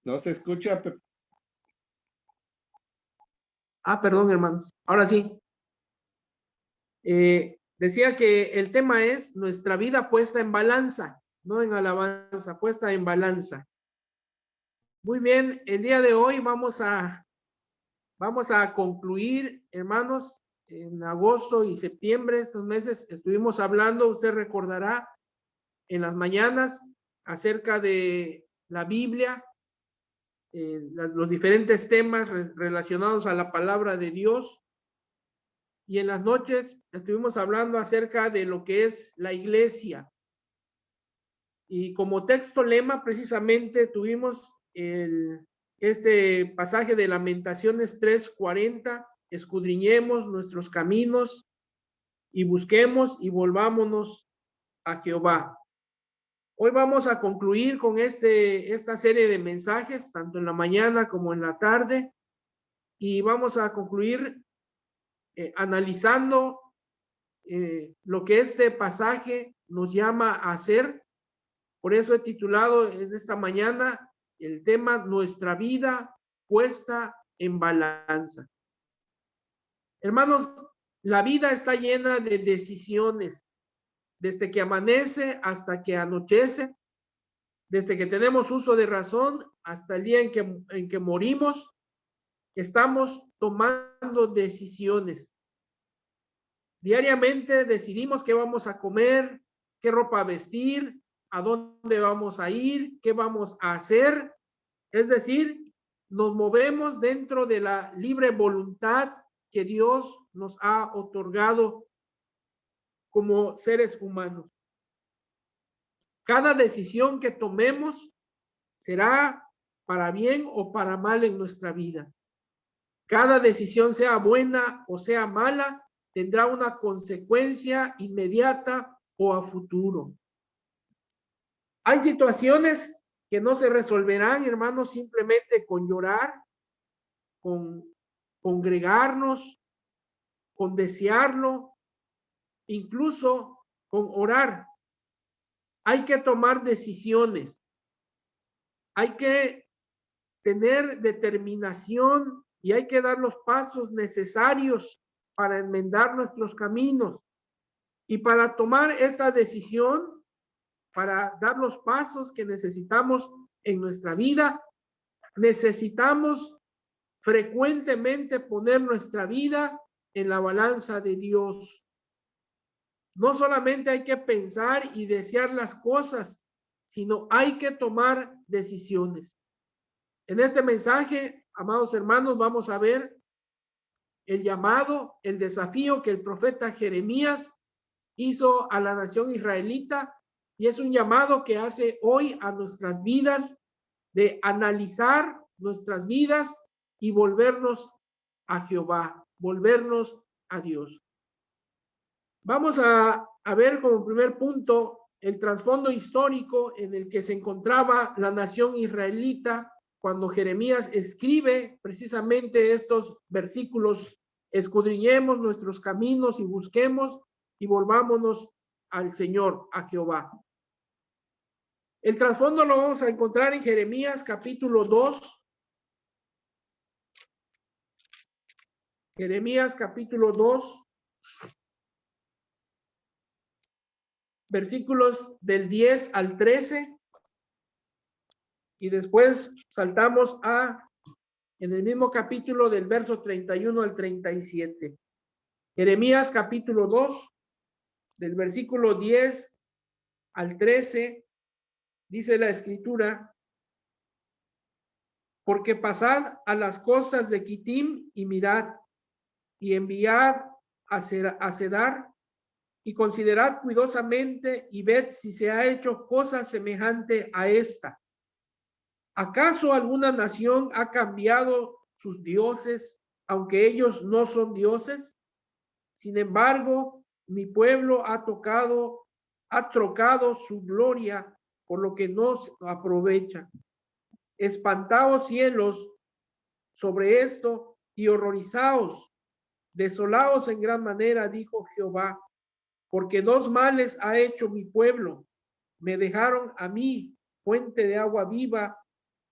No se escucha. Perdón, hermanos. Ahora sí. Decía que el tema es nuestra vida puesta en balanza, no en alabanza, puesta en balanza. Muy bien, el día de hoy vamos a concluir, hermanos, en agosto y septiembre, estos meses estuvimos hablando, usted recordará, en las mañanas acerca de la Biblia, los diferentes temas relacionados a la palabra de Dios. Y en las noches estuvimos hablando acerca de lo que es la iglesia. Y como texto lema, precisamente tuvimos este pasaje de Lamentaciones 3:40, escudriñemos nuestros caminos y busquemos y volvámonos a Jehová. Hoy vamos a concluir con esta serie de mensajes, tanto en la mañana como en la tarde, y vamos a concluir analizando lo que este pasaje nos llama a hacer. Por eso he titulado en esta mañana el tema Nuestra vida puesta en balanza. Hermanos, la vida está llena de decisiones, desde que amanece hasta que anochece, desde que tenemos uso de razón hasta el día en que morimos, estamos tomando decisiones. Diariamente decidimos qué vamos a comer, qué ropa vestir, a dónde vamos a ir, qué vamos a hacer. Es decir, nos movemos dentro de la libre voluntad que Dios nos ha otorgado como seres humanos. Cada decisión que tomemos será para bien o para mal en nuestra vida. Cada decisión, sea buena o sea mala, tendrá una consecuencia inmediata o a futuro. Hay situaciones que no se resolverán, hermanos, simplemente con llorar, con congregarnos, con desearlo, incluso con orar. Hay que tomar decisiones. Hay que tener determinación y hay que dar los pasos necesarios para enmendar nuestros caminos. Y para tomar esta decisión, para dar los pasos que necesitamos en nuestra vida, necesitamos frecuentemente poner nuestra vida en la balanza de Dios. No solamente hay que pensar y desear las cosas, sino hay que tomar decisiones. En este mensaje, amados hermanos, vamos a ver el llamado, el desafío que el profeta Jeremías hizo a la nación israelita, y es un llamado que hace hoy a nuestras vidas de analizar nuestras vidas y volvernos a Jehová, volvernos a Dios. Vamos a ver como primer punto el trasfondo histórico en el que se encontraba la nación israelita cuando Jeremías escribe precisamente estos versículos: escudriñemos nuestros caminos y busquemos y volvámonos al Señor, a Jehová. El trasfondo lo vamos a encontrar en Jeremías capítulo 2. Jeremías capítulo 2, versículos del 10 al 13. Y después saltamos en el mismo capítulo del verso 31 al 37. Jeremías capítulo 2, del versículo 10 al 13, dice la escritura: porque pasad a las costas de Quitim y mirad, y enviad a Cedar, y considerad cuidadosamente y ved si se ha hecho cosa semejante a esta. ¿Acaso alguna nación ha cambiado sus dioses, aunque ellos no son dioses? Sin embargo, mi pueblo ha trocado su gloria por lo que no aprovecha. Espantaos cielos sobre esto y horrorizaos, desolaos en gran manera, dijo Jehová, porque dos males ha hecho mi pueblo. Me dejaron a mí, fuente de agua viva,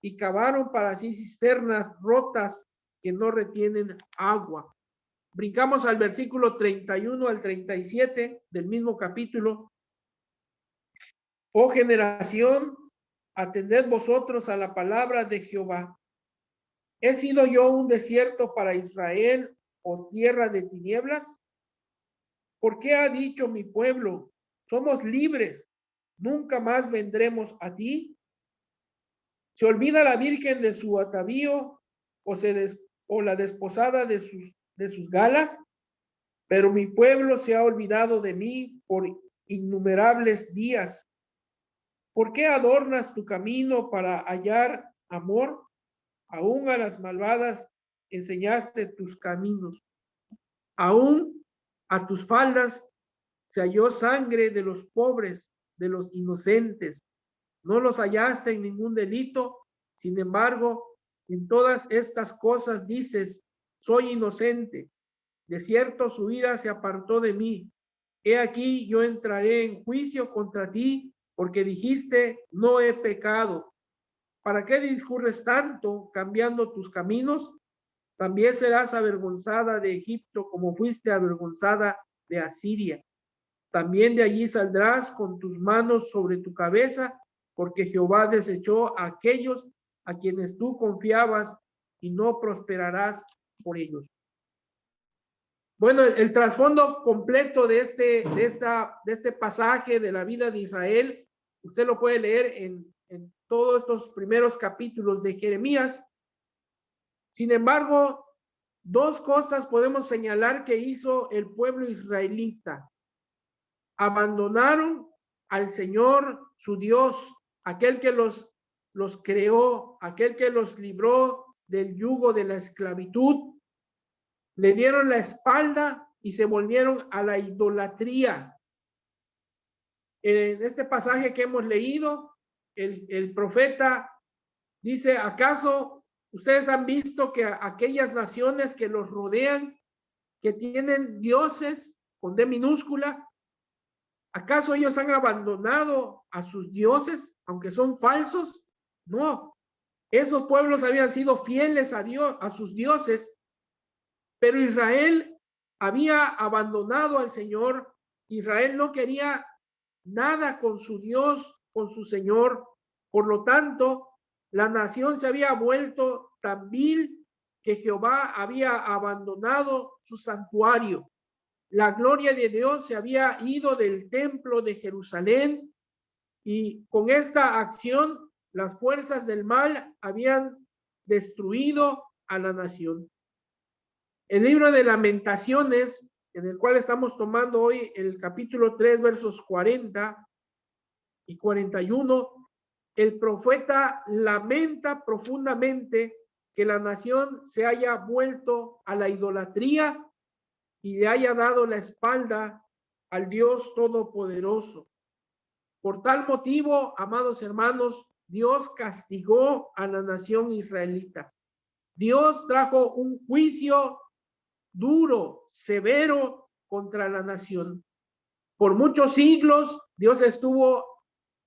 y cavaron para sí cisternas rotas que no retienen agua. Brincamos al versículo 31 al 37 del mismo capítulo. Oh generación, atended vosotros a la palabra de Jehová. ¿He sido yo un desierto para Israel o tierra de tinieblas? ¿Por qué ha dicho mi pueblo, somos libres, nunca más vendremos a ti? ¿Se olvida la virgen de su atavío o la desposada de sus galas? Pero mi pueblo se ha olvidado de mí por innumerables días. ¿Por qué adornas tu camino para hallar amor? Aún a las malvadas enseñaste tus caminos. Aún a tus faldas se halló sangre de los pobres, de los inocentes. No los hallaste en ningún delito. Sin embargo, en todas estas cosas dices, soy inocente. De cierto, su ira se apartó de mí. He aquí, yo entraré en juicio contra ti, porque dijiste, no he pecado. ¿Para qué discurres tanto, cambiando tus caminos? También serás avergonzada de Egipto, como fuiste avergonzada de Asiria. También de allí saldrás con tus manos sobre tu cabeza, porque Jehová desechó a aquellos a quienes tú confiabas y no prosperarás por ellos. Bueno, el trasfondo completo de este pasaje de la vida de Israel, usted lo puede leer en todos estos primeros capítulos de Jeremías. Sin embargo, dos cosas podemos señalar que hizo el pueblo israelita. Abandonaron al Señor, su Dios, aquel que los creó, aquel que los libró del yugo de la esclavitud. Le dieron la espalda y se volvieron a la idolatría. En este pasaje que hemos leído, el profeta dice, ¿acaso ustedes han visto que aquellas naciones que los rodean, que tienen dioses con D minúscula, ¿acaso ellos han abandonado a sus dioses, aunque son falsos? No, esos pueblos habían sido fieles a Dios, a sus dioses, pero Israel había abandonado al Señor. Israel no quería nada con su Dios, con su Señor. Por lo tanto, la nación se había vuelto tan vil que Jehová había abandonado su santuario. La gloria de Dios se había ido del templo de Jerusalén y con esta acción las fuerzas del mal habían destruido a la nación. El libro de Lamentaciones, en el cual estamos tomando hoy el capítulo 3, versos 40 y 41, el profeta lamenta profundamente que la nación se haya vuelto a la idolatría y le haya dado la espalda al Dios Todopoderoso. Por tal motivo, amados hermanos, Dios castigó a la nación israelita. Dios trajo un juicio duro, severo contra la nación. Por muchos siglos, Dios estuvo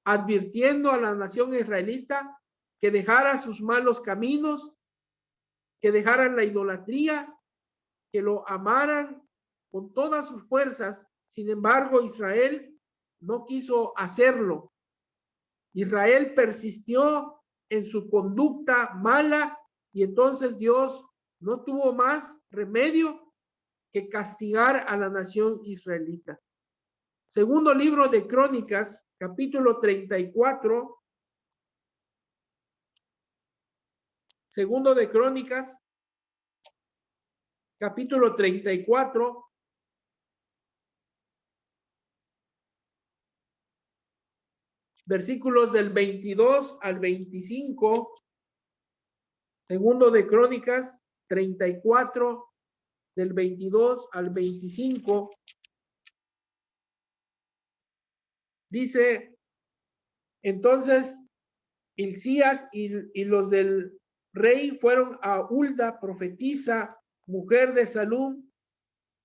advirtiendo a la nación israelita que dejara sus malos caminos, que dejaran la idolatría, que lo amaran con todas sus fuerzas. Sin embargo, Israel no quiso hacerlo. Israel persistió en su conducta mala y entonces Dios no tuvo más remedio que castigar a la nación israelita. Segundo libro de Crónicas, capítulo 34. Segundo de Crónicas, capítulo 34. Versículos del 22 al 25. Segundo de Crónicas 34, del 22 al 25. Dice, entonces Hilcías y los del rey fueron a Hulda, profetisa, mujer de Salum,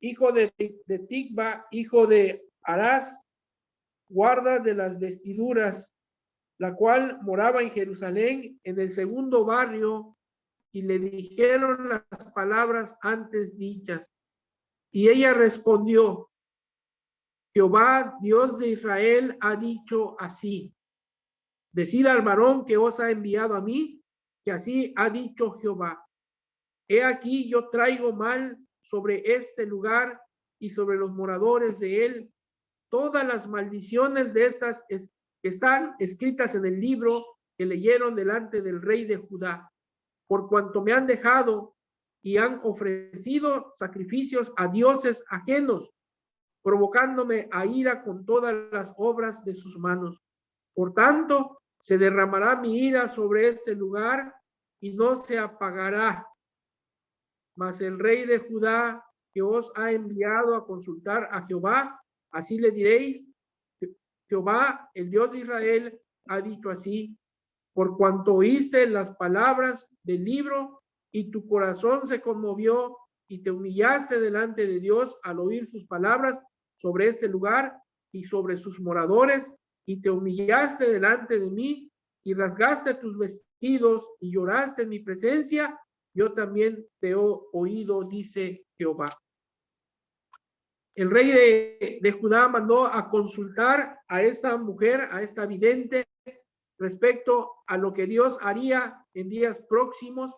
hijo de Ticba, hijo de Arás, guarda de las vestiduras, la cual moraba en Jerusalén, en el segundo barrio, y le dijeron las palabras antes dichas. Y ella respondió: Jehová, Dios de Israel, ha dicho así: decid al varón que os ha enviado a mí, que así ha dicho Jehová: he aquí yo traigo mal sobre este lugar y sobre los moradores de él todas las maldiciones de estas que están escritas en el libro que leyeron delante del rey de Judá, por cuanto me han dejado y han ofrecido sacrificios a dioses ajenos, provocándome a ira con todas las obras de sus manos. Por tanto, se derramará mi ira sobre este lugar y no se apagará. Mas el rey de Judá, que os ha enviado a consultar a Jehová, así le diréis: Jehová, el Dios de Israel, ha dicho así: por cuanto oíste las palabras del libro y tu corazón se conmovió y te humillaste delante de Dios al oír sus palabras sobre este lugar y sobre sus moradores, y te humillaste delante de mí y rasgaste tus vestidos y lloraste en mi presencia, yo también te he oído, dice Jehová. El rey de Judá mandó a consultar a esta mujer, a esta vidente, respecto a lo que Dios haría en días próximos,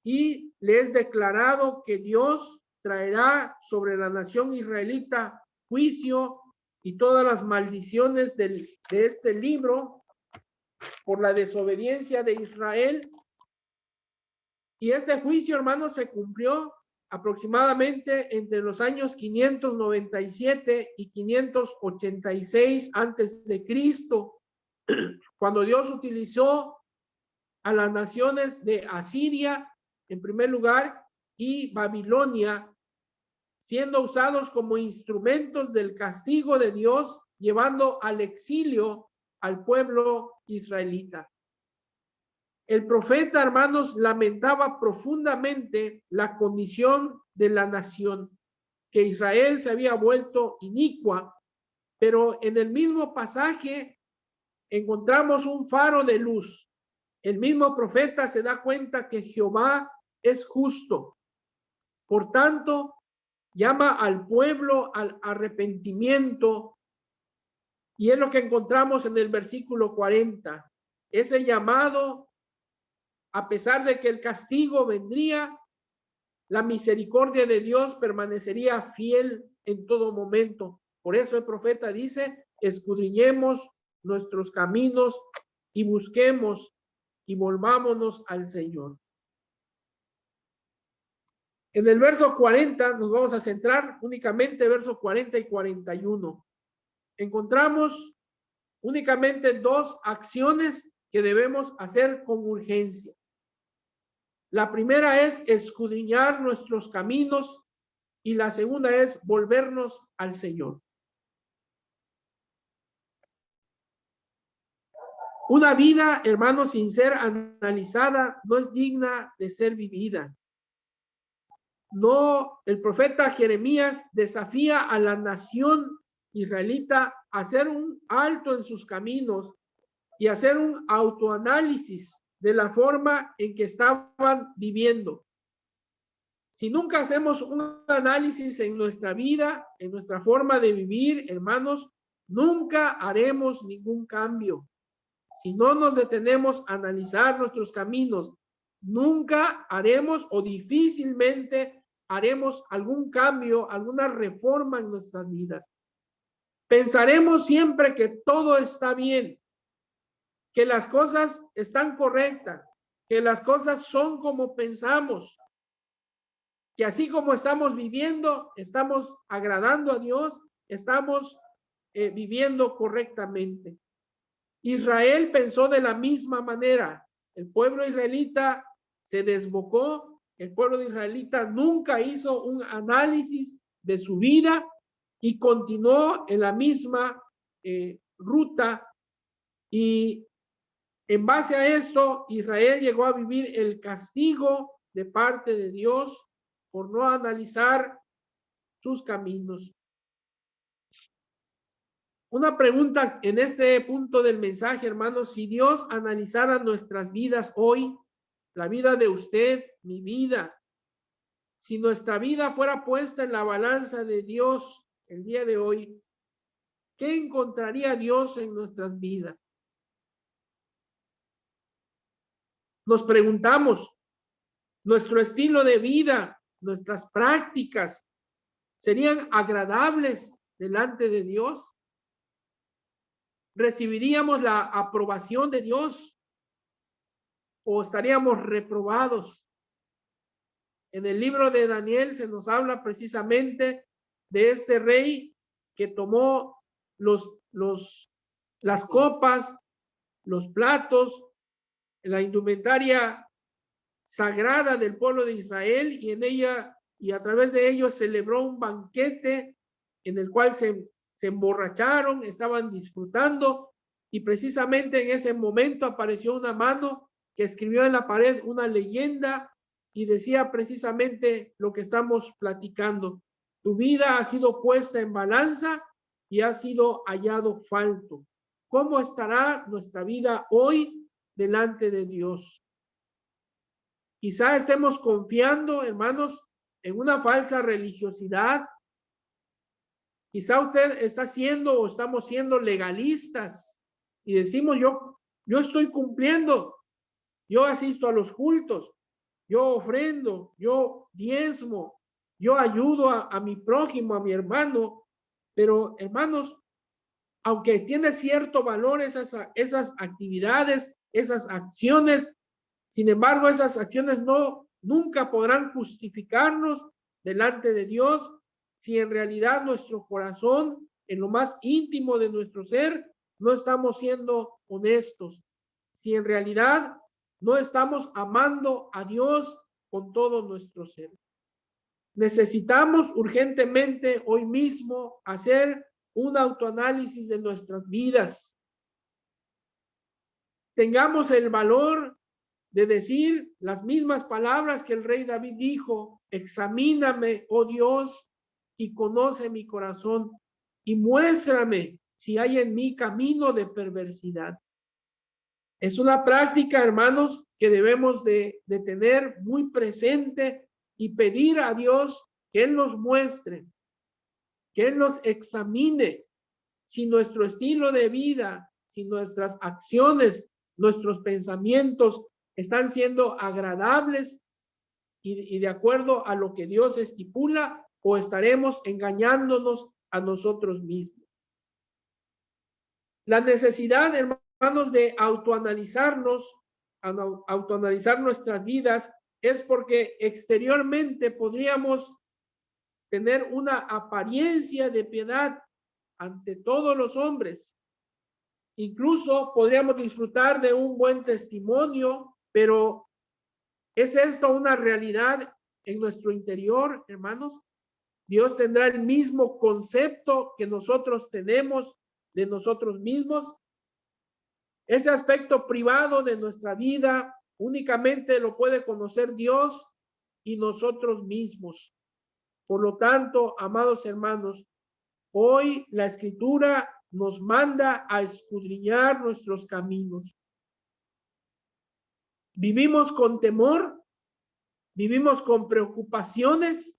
y le es declarado que Dios traerá sobre la nación israelita juicio y todas las maldiciones de este libro por la desobediencia de Israel. Y este juicio, hermanos, se cumplió aproximadamente entre los años 597 y 586 antes de Cristo, cuando Dios utilizó a las naciones de Asiria en primer lugar y Babilonia, siendo usados como instrumentos del castigo de Dios, llevando al exilio al pueblo israelita. El profeta, hermanos, lamentaba profundamente la condición de la nación, que Israel se había vuelto inicua, pero en el mismo pasaje encontramos un faro de luz. El mismo profeta se da cuenta que Jehová es justo. Por tanto, llama al pueblo al arrepentimiento, y es lo que encontramos en el versículo 40. Ese llamado, a pesar de que el castigo vendría, la misericordia de Dios permanecería fiel en todo momento. Por eso el profeta dice: escudriñemos nuestros caminos y busquemos y volvámonos al Señor. En el verso 40 nos vamos a centrar únicamente versos 40 y 41. Encontramos únicamente dos acciones que debemos hacer con urgencia. La primera es escudriñar nuestros caminos y la segunda es volvernos al Señor. Una vida, hermanos, sin ser analizada no es digna de ser vivida. No, el profeta Jeremías desafía a la nación israelita a hacer un alto en sus caminos y hacer un autoanálisis de la forma en que estaban viviendo. Si nunca hacemos un análisis en nuestra vida, en nuestra forma de vivir, hermanos, nunca haremos ningún cambio. Si no nos detenemos a analizar nuestros caminos, nunca haremos o difícilmente haremos algún cambio, alguna reforma en nuestras vidas. Pensaremos siempre que todo está bien, que las cosas están correctas, que las cosas son como pensamos, que así como estamos viviendo, estamos agradando a Dios, estamos viviendo correctamente. Israel pensó de la misma manera. El pueblo israelita se desbocó. El pueblo israelita nunca hizo un análisis de su vida y continuó en la misma ruta. Y en base a esto, Israel llegó a vivir el castigo de parte de Dios por no analizar sus caminos. Una pregunta en este punto del mensaje, hermanos: si Dios analizara nuestras vidas hoy, la vida de usted, mi vida, si nuestra vida fuera puesta en la balanza de Dios el día de hoy, ¿qué encontraría Dios en nuestras vidas? Nos preguntamos, ¿nuestro estilo de vida, nuestras prácticas, serían agradables delante de Dios? ¿Recibiríamos la aprobación de Dios o estaríamos reprobados? En el libro de Daniel se nos habla precisamente de este rey que tomó las copas, los platos, la indumentaria sagrada del pueblo de Israel, y en ella y a través de ellos celebró un banquete en el cual se emborracharon, estaban disfrutando, y precisamente en ese momento apareció una mano que escribió en la pared una leyenda y decía precisamente lo que estamos platicando: tu vida ha sido puesta en balanza y ha sido hallado falto. ¿Cómo estará nuestra vida hoy delante de Dios? Quizá estemos confiando, hermanos, en una falsa religiosidad. Quizá usted está siendo o estamos siendo legalistas y decimos: yo estoy cumpliendo, yo asisto a los cultos, yo ofrendo, yo diezmo, yo ayudo a mi prójimo, a mi hermano. Pero, hermanos, aunque tiene cierto valor esas actividades, esas acciones, sin embargo, esas acciones nunca podrán justificarnos delante de Dios si en realidad nuestro corazón, en lo más íntimo de nuestro ser, no estamos siendo honestos. Si en realidad no estamos amando a Dios con todo nuestro ser. Necesitamos urgentemente hoy mismo hacer un autoanálisis de nuestras vidas. Tengamos el valor de decir las mismas palabras que el rey David dijo: examíname, oh Dios, y conoce mi corazón, y muéstrame si hay en mí camino de perversidad. Es una práctica, hermanos, que debemos de tener muy presente y pedir a Dios que Él nos muestre, que Él nos examine si nuestro estilo de vida, si nuestras acciones, nuestros pensamientos están siendo agradables y de acuerdo a lo que Dios estipula, o estaremos engañándonos a nosotros mismos. La necesidad, hermanos, de autoanalizarnos, autoanalizar nuestras vidas, es porque exteriormente podríamos tener una apariencia de piedad ante todos los hombres. Incluso podríamos disfrutar de un buen testimonio, pero ¿es esto una realidad en nuestro interior, hermanos? Dios tendrá el mismo concepto que nosotros tenemos de nosotros mismos. Ese aspecto privado de nuestra vida únicamente lo puede conocer Dios y nosotros mismos. Por lo tanto, amados hermanos, hoy la Escritura nos manda a escudriñar nuestros caminos. ¿Vivimos con temor? ¿Vivimos con preocupaciones?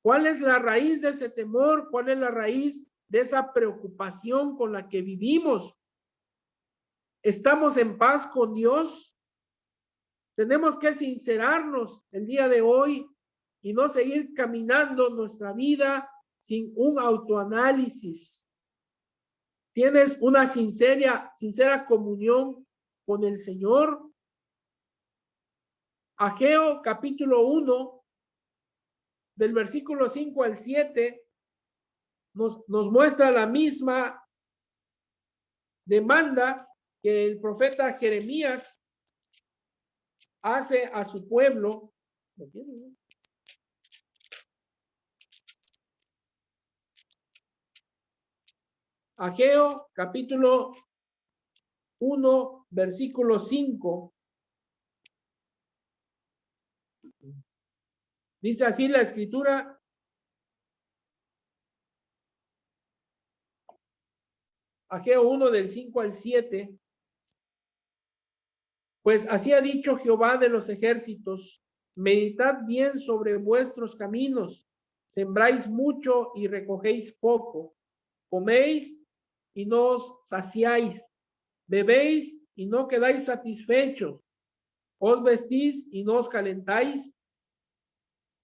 ¿Cuál es la raíz de ese temor? ¿Cuál es la raíz de esa preocupación con la que vivimos? ¿Estamos en paz con Dios? Tenemos que sincerarnos el día de hoy y no seguir caminando nuestra vida sin un autoanálisis. ¿Tienes una sincera comunión con el Señor? Ageo capítulo 1, del versículo 5 al 7, nos muestra la misma demanda que el profeta Jeremías hace a su pueblo. Ageo capítulo 1, versículo 5. Dice así la Escritura: Ageo 1 del 5 al 7. Pues así ha dicho Jehová de los ejércitos, meditad bien sobre vuestros caminos, sembráis mucho y recogéis poco, coméis y no os saciáis, bebéis y no quedáis satisfechos, os vestís y no os calentáis,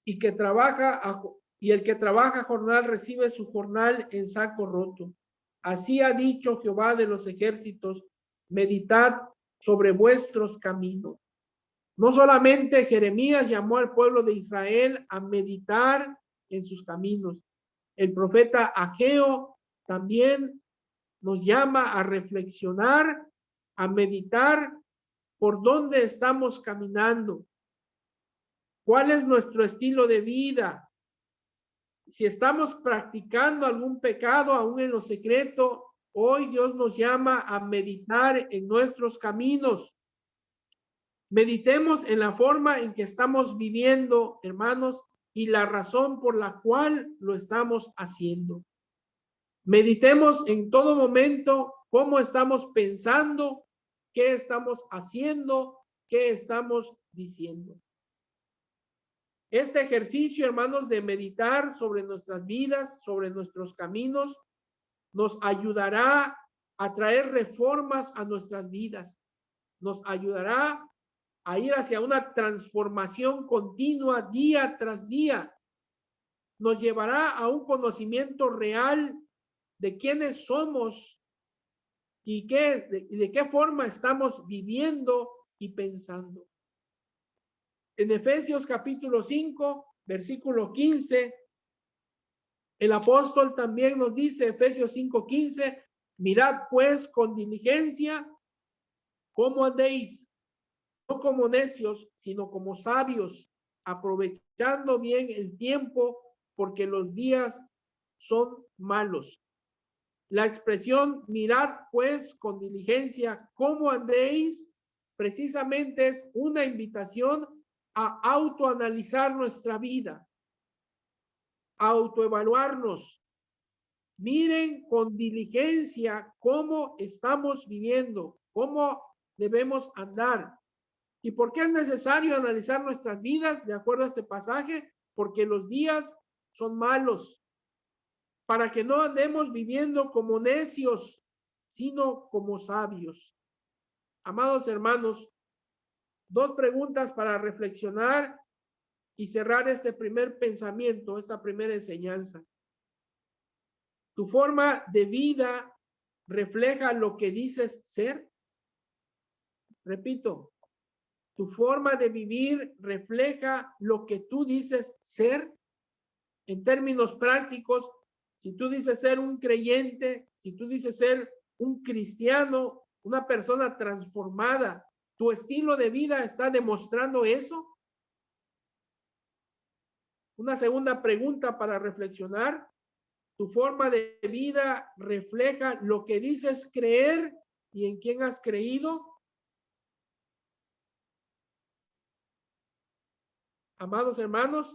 y el que trabaja jornal recibe su jornal en saco roto. Así ha dicho Jehová de los ejércitos, meditad sobre vuestros caminos. No solamente Jeremías llamó al pueblo de Israel a meditar en sus caminos, el profeta Ageo también nos llama a reflexionar, a meditar por dónde estamos caminando, cuál es nuestro estilo de vida, si estamos practicando algún pecado aún en lo secreto. Hoy Dios nos llama a meditar en nuestros caminos. Meditemos en la forma en que estamos viviendo, hermanos, y la razón por la cual lo estamos haciendo. Meditemos en todo momento cómo estamos pensando, qué estamos haciendo, qué estamos diciendo. Este ejercicio, hermanos, de meditar sobre nuestras vidas, sobre nuestros caminos, nos ayudará a traer reformas a nuestras vidas. Nos ayudará a ir hacia una transformación continua día tras día. Nos llevará a un conocimiento real de quiénes somos y de qué forma estamos viviendo y pensando. En Efesios capítulo 5, versículo 15, el apóstol también nos dice, Efesios 5:15, mirad pues con diligencia cómo andéis, no como necios, sino como sabios, aprovechando bien el tiempo, porque los días son malos. La expresión mirad pues con diligencia cómo andéis precisamente es una invitación a autoanalizar nuestra vida, a autoevaluarnos. Miren con diligencia cómo estamos viviendo, cómo debemos andar. ¿Y por qué es necesario analizar nuestras vidas de acuerdo a este pasaje? Porque los días son malos, para que no andemos viviendo como necios, sino como sabios. Amados hermanos, dos preguntas para reflexionar y cerrar este primer pensamiento, esta primera enseñanza. ¿Tu forma de vida refleja lo que dices ser? Repito, ¿tu forma de vivir refleja lo que tú dices ser? En términos prácticos, si tú dices ser un creyente, si tú dices ser un cristiano, una persona transformada, ¿tu estilo de vida está demostrando eso? Una segunda pregunta para reflexionar. ¿Tu forma de vida refleja lo que dices creer y en quién has creído? Amados hermanos,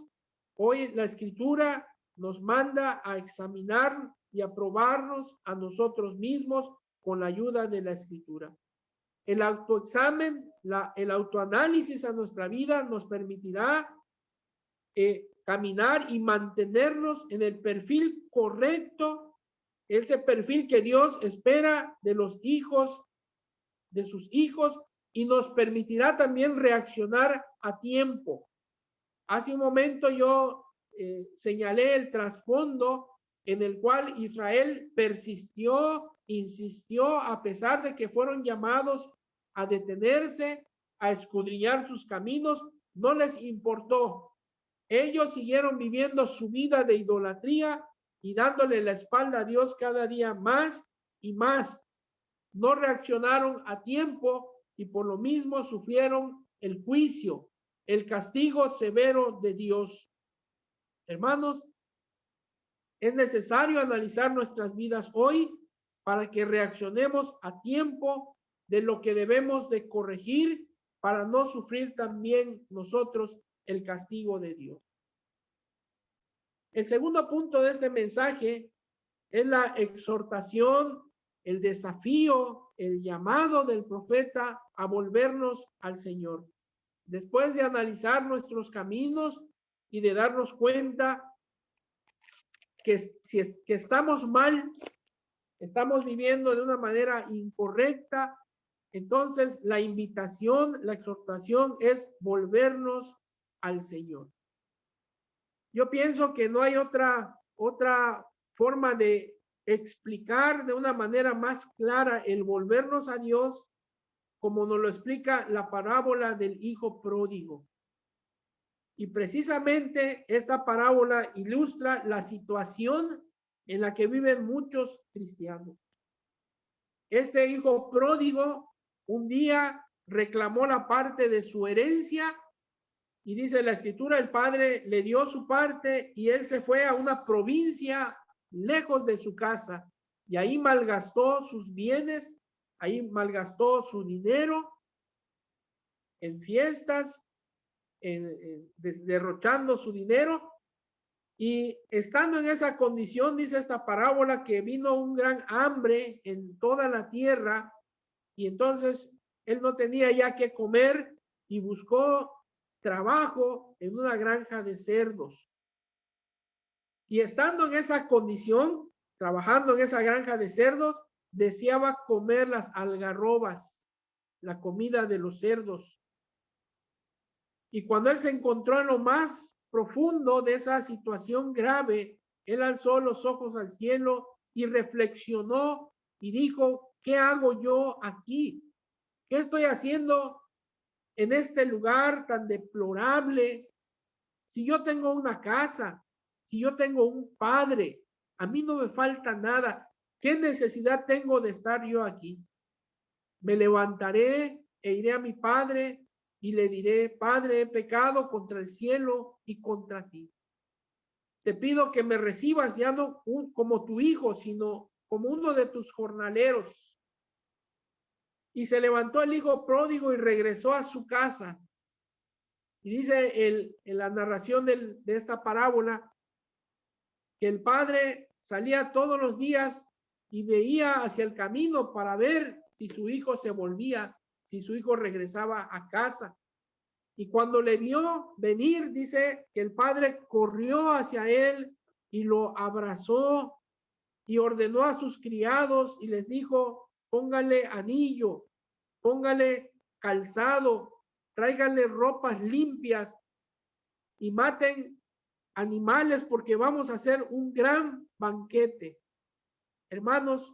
hoy la Escritura nos manda a examinar y a probarnos a nosotros mismos con la ayuda de la Escritura. El autoexamen, el autoanálisis a nuestra vida nos permitirá caminar y mantenernos en el perfil correcto, ese perfil que Dios espera de los hijos, de sus hijos, y nos permitirá también reaccionar a tiempo. Hace un momento yo señalé el trasfondo en el cual Israel persistió, insistió, a pesar de que fueron llamados a detenerse, a escudriñar sus caminos, no les importó. Ellos siguieron viviendo su vida de idolatría y dándole la espalda a Dios cada día más y más. No reaccionaron a tiempo y por lo mismo sufrieron el juicio, el castigo severo de Dios. Hermanos, es necesario analizar nuestras vidas hoy para que reaccionemos a tiempo de lo que debemos de corregir para no sufrir también nosotros el castigo de Dios. El segundo punto de este mensaje es la exhortación el desafío, el llamado del profeta a volvernos al Señor. Después de analizar nuestros caminos y de darnos cuenta que que estamos mal, estamos viviendo de una manera incorrecta, entonces la invitación, la exhortación es volvernos al Señor. Yo pienso que no hay otra forma de explicar de una manera más clara el volvernos a Dios, como nos lo explica la parábola del hijo pródigo. Y precisamente esta parábola ilustra la situación en la que viven muchos cristianos. Este hijo pródigo un día reclamó la parte de su herencia y dice la escritura, el padre le dio su parte y él se fue a una provincia lejos de su casa y ahí malgastó sus bienes, ahí malgastó su dinero en fiestas, derrochando su dinero. Y estando en esa condición, dice esta parábola, que vino un gran hambre en toda la tierra y entonces él no tenía ya que comer y buscó trabajo en una granja de cerdos. Y estando en esa condición, trabajando en esa granja de cerdos, deseaba comer las algarrobas, la comida de los cerdos. Y cuando él se encontró en lo más profundo de esa situación grave, él alzó los ojos al cielo y reflexionó y dijo, ¿qué hago yo aquí? ¿Qué estoy haciendo en este lugar tan deplorable? Si yo tengo una casa, si yo tengo un padre, a mí no me falta nada. ¿Qué necesidad tengo de estar yo aquí? Me levantaré e iré a mi padre y le diré, Padre, he pecado contra el cielo y contra ti. Te pido que me recibas ya no como tu hijo, sino como uno de tus jornaleros. Y se levantó el hijo pródigo y regresó a su casa. Y dice en la narración de esta parábola que el padre salía todos los días y veía hacia el camino para ver si su hijo se volvía, si su hijo regresaba a casa. Y cuando le vio venir, dice que el padre corrió hacia él y lo abrazó y ordenó a sus criados y les dijo, póngale anillo, póngale calzado, tráiganle ropas limpias y maten animales porque vamos a hacer un gran banquete. Hermanos,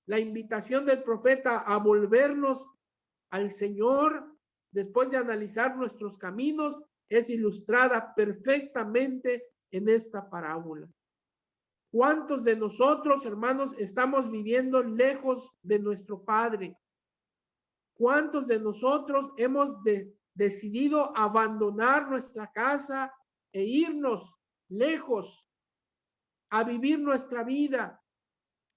la invitación del profeta a volvernos al Señor después de analizar nuestros caminos es ilustrada perfectamente en esta parábola. ¿Cuántos de nosotros, hermanos, estamos viviendo lejos de nuestro Padre? ¿Cuántos de nosotros hemos decidido abandonar nuestra casa e irnos lejos a vivir nuestra vida,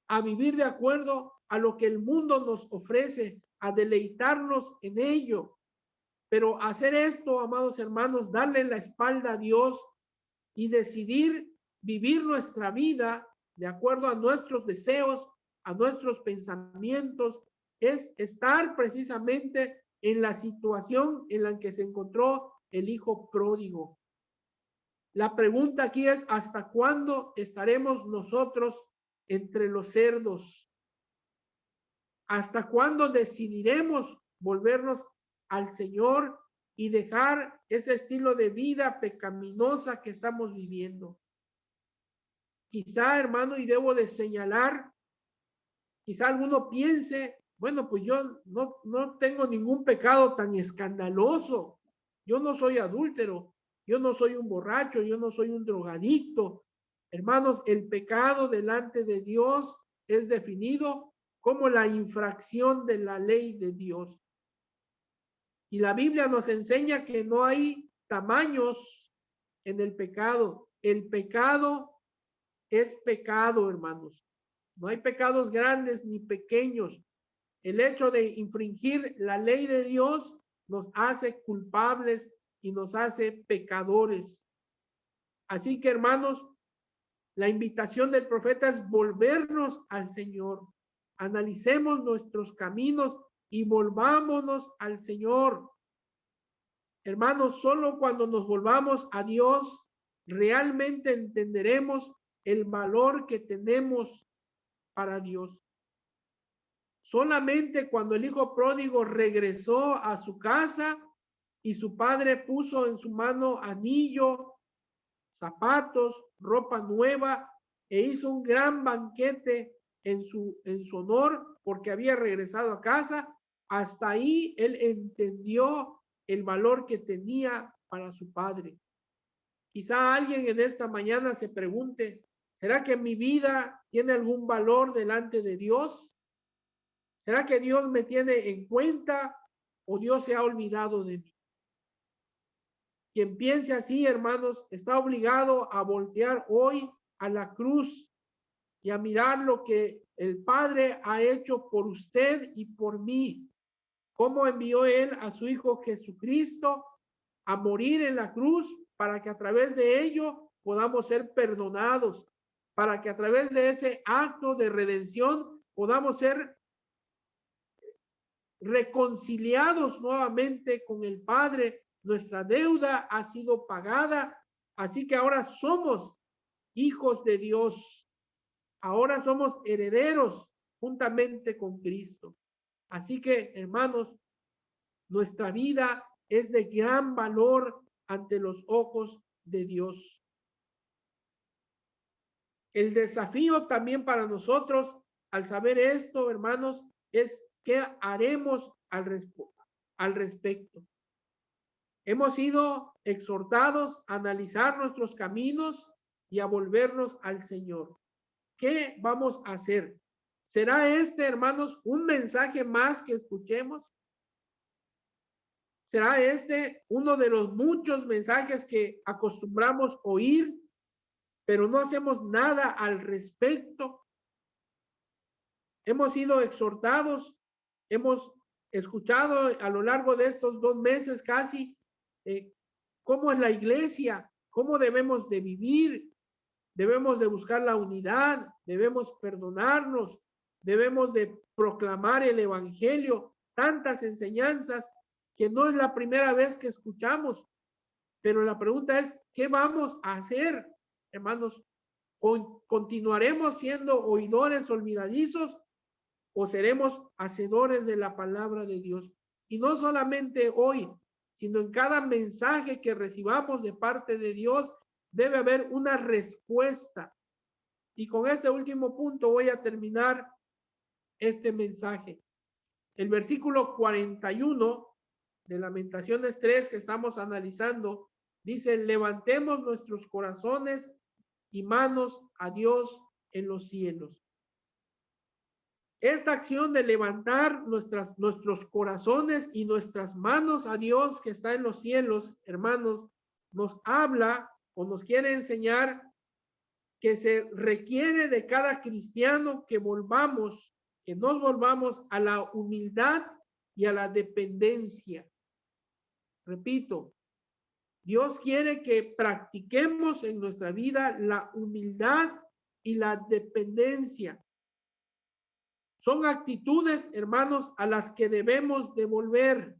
a vivir de acuerdo a lo que el mundo nos ofrece, a deleitarnos en ello? Pero hacer esto, amados hermanos, darle la espalda a Dios y decidir vivir nuestra vida de acuerdo a nuestros deseos, a nuestros pensamientos, es estar precisamente en la situación en la que se encontró el hijo pródigo. La pregunta aquí es, ¿hasta cuándo estaremos nosotros entre los cerdos? ¿Hasta cuándo decidiremos volvernos al Señor y dejar ese estilo de vida pecaminosa que estamos viviendo? Quizá, hermano, y debo de señalar, quizá alguno piense, bueno, pues yo no tengo ningún pecado tan escandaloso. Yo no soy adúltero, yo no soy un borracho, yo no soy un drogadicto. Hermanos, el pecado delante de Dios es definido como la infracción de la ley de Dios. Y la Biblia nos enseña que no hay tamaños en el pecado. El pecado es pecado, hermanos. No hay pecados grandes ni pequeños. El hecho de infringir la ley de Dios nos hace culpables y nos hace pecadores. Así que, hermanos, la invitación del profeta es volvernos al Señor, analicemos nuestros caminos y volvámonos al Señor. Hermanos, solo cuando nos volvamos a Dios, realmente entenderemos el valor que tenemos para Dios. Solamente cuando el hijo pródigo regresó a su casa y su padre puso en su mano anillo, zapatos, ropa nueva e hizo un gran banquete en su honor porque había regresado a casa, hasta ahí él entendió el valor que tenía para su padre. Quizá alguien en esta mañana se pregunte, ¿será que mi vida tiene algún valor delante de Dios? ¿Será que Dios me tiene en cuenta o Dios se ha olvidado de mí? Quien piense así, hermanos, está obligado a voltear hoy a la cruz y a mirar lo que el Padre ha hecho por usted y por mí. Cómo envió Él a su Hijo Jesucristo a morir en la cruz para que a través de ello podamos ser perdonados, para que a través de ese acto de redención podamos ser reconciliados nuevamente con el Padre. Nuestra deuda ha sido pagada, así que ahora somos hijos de Dios. Ahora somos herederos juntamente con Cristo. Así que, hermanos, nuestra vida es de gran valor ante los ojos de Dios. El desafío también para nosotros, al saber esto, hermanos, es qué haremos al respecto. Hemos sido exhortados a analizar nuestros caminos y a volvernos al Señor. ¿Qué vamos a hacer? ¿Será este, hermanos, un mensaje más que escuchemos? ¿Será este uno de los muchos mensajes que acostumbramos oír, pero no hacemos nada al respecto? Hemos sido exhortados, hemos escuchado a lo largo de estos 2 meses casi cómo es la iglesia, cómo debemos de vivir, debemos de buscar la unidad, debemos perdonarnos, debemos de proclamar el evangelio, tantas enseñanzas que no es la primera vez que escuchamos, pero la pregunta es, ¿qué vamos a hacer, hermanos? ¿Continuaremos siendo oidores olvidadizos o seremos hacedores de la palabra de Dios? Y no solamente hoy, sino en cada mensaje que recibamos de parte de Dios, debe haber una respuesta. Y con este último punto voy a terminar este mensaje. El versículo 41 de Lamentaciones 3 que estamos analizando, dice, levantemos nuestros corazones y manos a Dios en los cielos. Esta acción de levantar nuestros corazones y nuestras manos a Dios que está en los cielos, hermanos, nos habla o nos quiere enseñar que se requiere de cada cristiano que nos volvamos a la humildad y a la dependencia. Repito, Dios quiere que practiquemos en nuestra vida la humildad y la dependencia. Son actitudes, hermanos, a las que debemos devolver.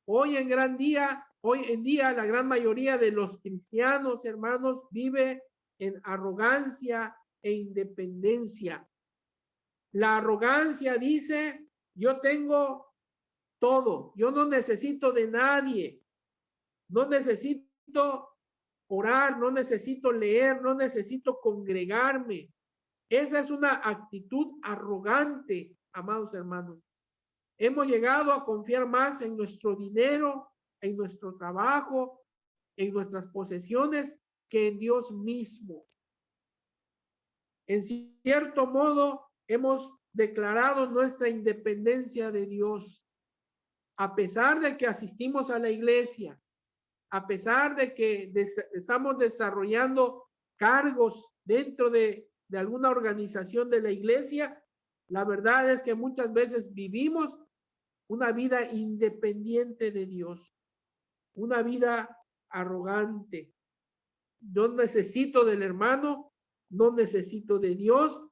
Hoy en día, la gran mayoría de los cristianos, hermanos, vive en arrogancia e independencia. La arrogancia dice, yo tengo todo, yo no necesito de nadie, no necesito orar, no necesito leer, no necesito congregarme. Esa es una actitud arrogante, amados hermanos. Hemos llegado a confiar más en nuestro dinero, en nuestro trabajo, en nuestras posesiones, que en Dios mismo. En cierto modo, hemos declarado nuestra independencia de Dios. A pesar de que asistimos a la iglesia, a pesar de que estamos desarrollando cargos dentro de alguna organización de la iglesia, la verdad es que muchas veces vivimos una vida independiente de Dios, una vida arrogante. No necesito del hermano, no necesito de Dios,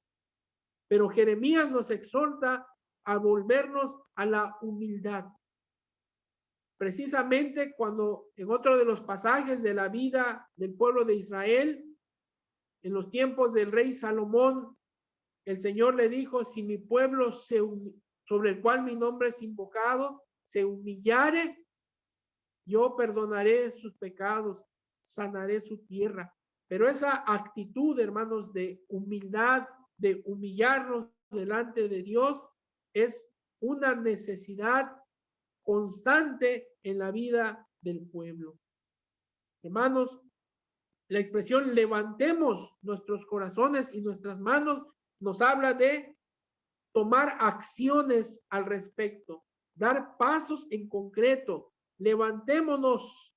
Pero Jeremías nos exhorta a volvernos a la humildad. Precisamente cuando en otro de los pasajes de la vida del pueblo de Israel, en los tiempos del rey Salomón, el Señor le dijo, si mi pueblo sobre el cual mi nombre es invocado, se humillare, yo perdonaré sus pecados, sanaré su tierra. Pero esa actitud, hermanos, de humildad, de humillarnos delante de Dios, es una necesidad constante en la vida del pueblo. Hermanos, la expresión levantemos nuestros corazones y nuestras manos nos habla de tomar acciones al respecto, dar pasos en concreto. Levantémonos,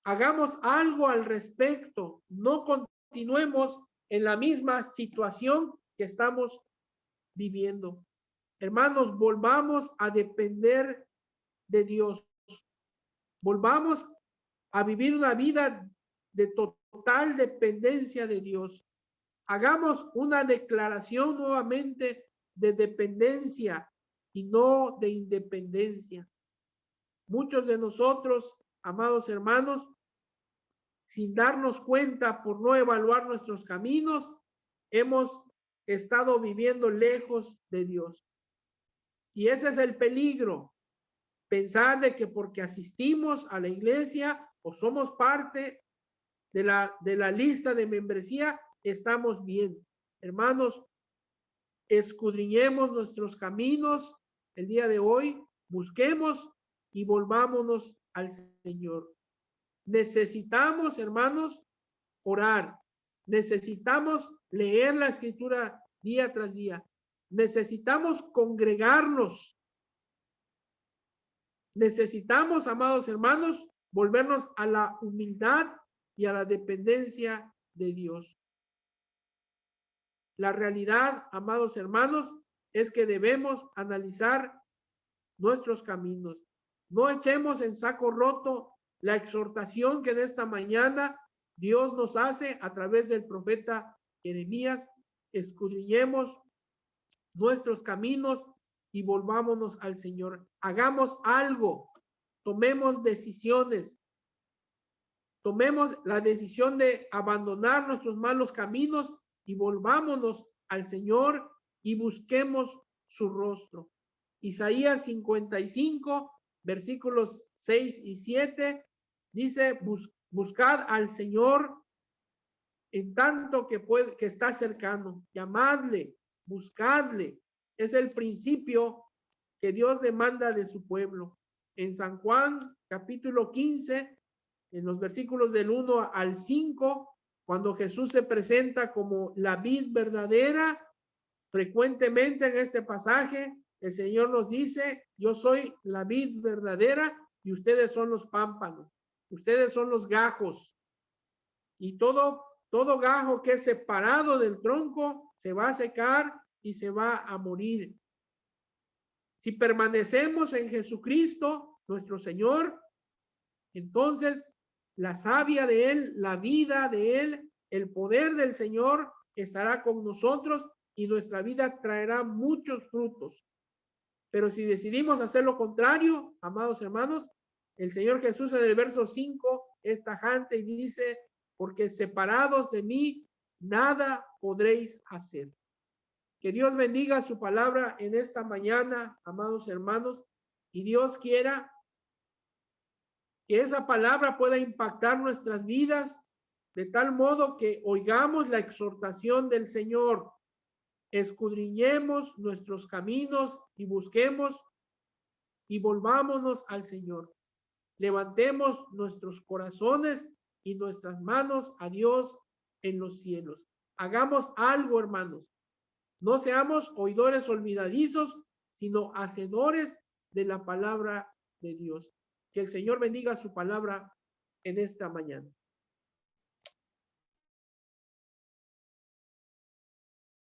hagamos algo al respecto, no continuemos en la misma situación que estamos viviendo. Hermanos, volvamos a depender de Dios. Volvamos a vivir una vida de total dependencia de Dios. Hagamos una declaración nuevamente de dependencia y no de independencia. Muchos de nosotros, amados hermanos, sin darnos cuenta por no evaluar nuestros caminos, hemos estado viviendo lejos de Dios. Y ese es el peligro. Pensar de que porque asistimos a la iglesia o somos parte de la lista de membresía, estamos bien. Hermanos, escudriñemos nuestros caminos el día de hoy, busquemos y volvámonos al Señor. Necesitamos, hermanos, orar. Necesitamos leer la Escritura día tras día. Necesitamos congregarnos. Necesitamos, amados hermanos, volvernos a la humildad y a la dependencia de Dios. La realidad, amados hermanos, es que debemos analizar nuestros caminos. No echemos en saco roto la exhortación que en esta mañana Dios nos hace a través del profeta Jeremías. Escudriñemos nuestros caminos y volvámonos al Señor. Hagamos algo, tomemos decisiones, tomemos la decisión de abandonar nuestros malos caminos y volvámonos al Señor y busquemos su rostro. Isaías 55, versículos 6 y 7, dice, buscad al Señor en tanto que está cercano, llamadle, buscadle. Es el principio que Dios demanda de su pueblo. En San Juan, capítulo 15, en los versículos del 1 al 5, cuando Jesús se presenta como la vid verdadera, frecuentemente en este pasaje, el Señor nos dice, yo soy la vid verdadera y ustedes son los pámpanos, ustedes son los gajos. Y todo gajo que es separado del tronco se va a secar y se va a morir. Si permanecemos en Jesucristo, nuestro Señor, entonces la savia de Él, la vida de Él, el poder del Señor estará con nosotros y nuestra vida traerá muchos frutos. Pero si decidimos hacer lo contrario, amados hermanos, el Señor Jesús en el verso 5 es tajante y dice, porque separados de mí, nada podréis hacer. Que Dios bendiga su palabra en esta mañana, amados hermanos, y Dios quiera que esa palabra pueda impactar nuestras vidas de tal modo que oigamos la exhortación del Señor, escudriñemos nuestros caminos y busquemos y volvámonos al Señor. Levantemos nuestros corazones y nuestras manos a Dios en los cielos. Hagamos algo, hermanos. No seamos oidores olvidadizos, sino hacedores de la palabra de Dios. Que el Señor bendiga su palabra en esta mañana.